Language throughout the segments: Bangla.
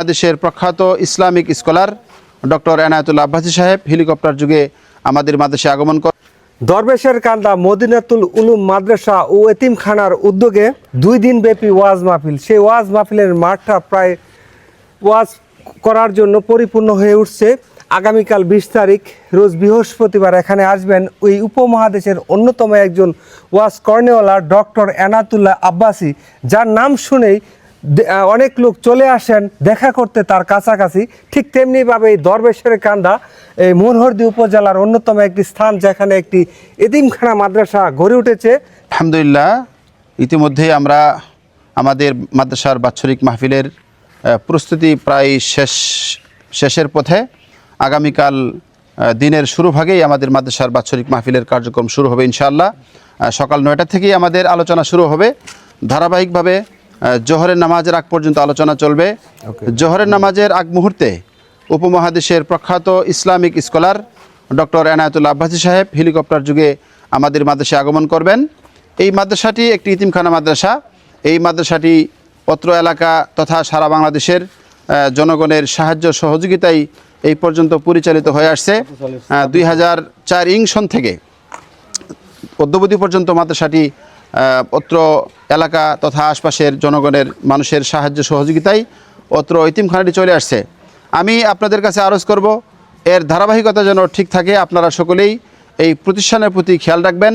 বাংলাদেশের প্রখ্যাত Islamic scholar doctor Enayetullah Abbasi সাহেব হেলিকপ্টার যুগে আমাদের মাদ্রাসায় আগমন করেন। দরবেশের কান্দা মদিনাতুল উলুম মাদ্রাসা ও এতিমখানার উদ্যোগে 2 দিন ব্যাপী ওয়াজ মাহফিল। সেই ওয়াজ মাহফিলের মাঠটা প্রায় ওয়াজ করার জন্য পরিপূর্ণ হয়ে উঠছে। আগামীকাল 20 তারিখ রোজ বৃহস্পতিবার এখানে আসবেন ওই উপমহাদেশের অন্যতম একজন ওয়াজ কর্নেওয়ালা ডক্টর এনায়েতুল্লাহ আব্বাসী, যার নাম শুনেই অনেক লোক চলে আসেন দেখা করতে তার কাছাকাছি। ঠিক তেমনিভাবে এই দরবেশের কান্দা এই মনোহরদী উপজেলার অন্যতম একটি স্থান, যেখানে একটি এতিমখানা মাদ্রাসা গড়ে উঠেছে। আলহামদুলিল্লাহ, ইতিমধ্যেই আমরা আমাদের মাদ্রাসার বাৎসরিক মাহফিলের প্রস্তুতি প্রায় শেষের পথে। আগামীকাল দিনের শুরু ভাগেই আমাদের মাদ্রাসার বাৎসরিক মাহফিলের কার্যক্রম শুরু হবে ইনশাআল্লাহ। সকাল 9টা থেকেই আমাদের আলোচনা শুরু হবে। ধারাবাহিকভাবে জোহরের নামাজের আগ পর্যন্ত আলোচনা চলবে। জোহরের নামাজের আগ মুহূর্তে উপমহাদেশের প্রখ্যাত Islamic scholar doctor Enayetullah Abbasi সাহেব হেলিকপ্টার যুগে আমাদের মাদ্রাসায় আগমন করবেন। এই মাদ্রাসাটি একটি ইতিমখানা মাদ্রাসা। এই মাদ্রাসাটি অত্র এলাকা তথা সারা বাংলাদেশের জনগণের সাহায্য সহযোগিতায় এই পর্যন্ত পরিচালিত হয়ে আসছে। 2004 সন থেকে অদ্যাবধি পর্যন্ত মাদ্রাসাটি অত্র এলাকা তথা আশপাশের জনগণের মানুষের সাহায্য সহযোগিতায় অত্র এতিমখানাটি চলে আসছে। আমি আপনাদের কাছে আরজ করব, এর ধারাবাহিকতা যেন ঠিক থাকে। আপনারা সকলেই এই প্রতিষ্ঠানের প্রতি খেয়াল রাখবেন,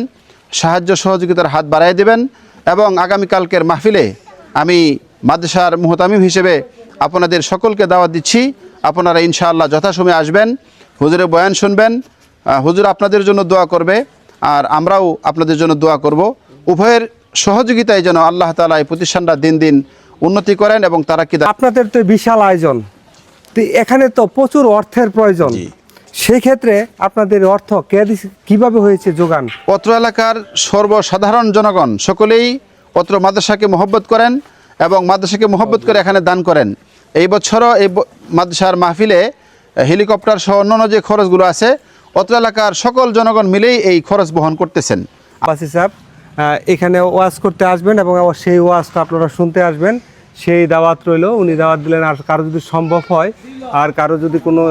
সাহায্য সহযোগিতার হাত বাড়াই দেবেন এবং আগামীকালকের মাহফিলে আমি মাদ্রাসার মুহতামিম হিসেবে আপনাদের সকলকে দাওয়াত দিচ্ছি। আপনারা ইনশাআল্লাহ যথাসময়ে আসবেন, হুজুরের বয়ান শুনবেন, হুজুর আপনাদের জন্য দোয়া করবে আর আমরাও আপনাদের জন্য দোয়া করব। উভয়ের সহযোগিতায় যেন আল্লাহ তাআলা এই প্রতিষ্ঠানটা দিন দিন উন্নতি করেন এবং তারা কি আপনাদের তো বিশাল আয়োজন, তো এখানে তো প্রচুর অর্থের প্রয়োজন। সেই ক্ষেত্রে আপনাদের অর্থ কিভাবে হয়েছে যোগান? অত্র এলাকার সর্বসাধারণ জনগণ সকলেই অত্র মাদ্রাসাকে মহব্বত করেন এবং মাদ্রাসাকে মহব্বত করে এখানে দান করেন। এই বছরও এই মাদ্রাসার মাহফিলে হেলিকপ্টার সহ অন্যান্য যে খরচগুলো আছে অত্র এলাকার সকল জনগণ মিলেই এই খরচ বহন করতেছেন। আব্বাসী সাহেব এখানে ওয়াজ করতে আসবেন এবং সেই ওয়াজটা আপনারা শুনতে আসবেন, সেই দাওয়াত রইল। উনি দাওয়াত দিলেন। আর কারো যদি সম্ভব হয় আর কারো যদি কোনো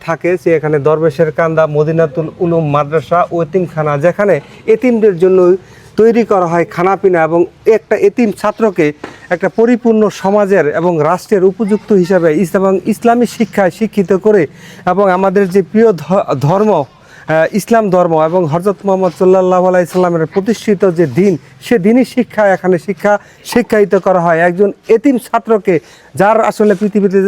থাকে, সে এখানে দরবেশের কান্দা মদিনাতুল উলুম মাদ্রাসা ও এতিমখানা, যেখানে এতিমদের জন্য তৈরি করা হয় খানাপিনা এবং একটা এতিম ছাত্রকে একটা পরিপূর্ণ সমাজের এবং রাষ্ট্রের উপযুক্ত হিসাবে ইসলামী শিক্ষায় শিক্ষিত করে এবং আমাদের যে প্রিয় ধর্ম ইসলাম ধর্ম এবং হযরত মুহাম্মদ সাল্লাল্লাহু আলাইহি সাল্লামের প্রতিষ্ঠিত যে দিন, সে দিনই শিক্ষা এখানে শিক্ষায়িত করা হয় একজন এতিম ছাত্রকে, যার আসলে পৃথিবীতে